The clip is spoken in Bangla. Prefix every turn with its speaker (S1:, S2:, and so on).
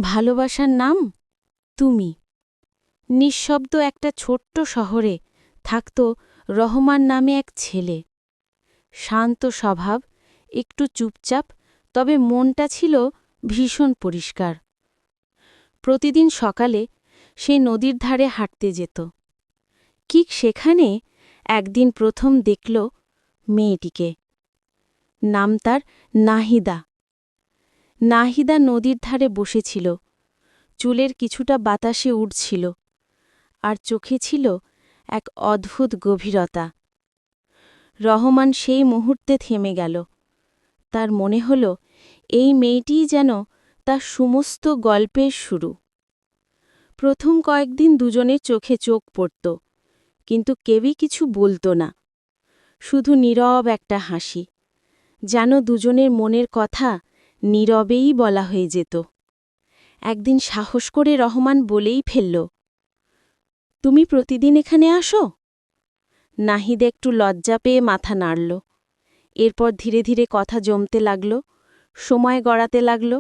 S1: ভালোবাসার নাম তুমি। নিঃশব্দ একটা ছোট্ট শহরে থাকত রহমান নামে এক ছেলে। শান্ত স্বভাব, একটু চুপচাপ, তবে মনটা ছিল ভীষণ পরিষ্কার। প্রতিদিন সকালে সে নদীর ধারে হাঁটতে যেত। ঠিক সেখানে একদিন প্রথম দেখল মেয়েটিকে। নাম তার নাহিদা। নাহিদা নদীর ধারে বসেছিল, চুলের কিছুটা বাতাসে উড়ছিল, আর চোখে ছিল এক অদ্ভুত গভীরতা। রহমান সেই মুহূর্তে থেমে গেল। তার মনে হল এই মেয়েটিই যেন তার সমস্ত গল্পের শুরু। প্রথম কয়েকদিন দুজনের চোখে চোখ পড়ত, কিন্তু কেউই কিছু বলত না, শুধু নীরব একটা হাসি, যেন দুজনের মনের কথা নীরবেই বলা হয়ে যেত। একদিন সাহস করে রহমান বলেই ফেলল, তুমি প্রতিদিন এখানে আসো? নাহিদ একটু লজ্জা পেয়ে মাথা নাড়ল। এরপর ধীরে ধীরে কথা জমতে লাগল, সময় গড়াতে লাগল।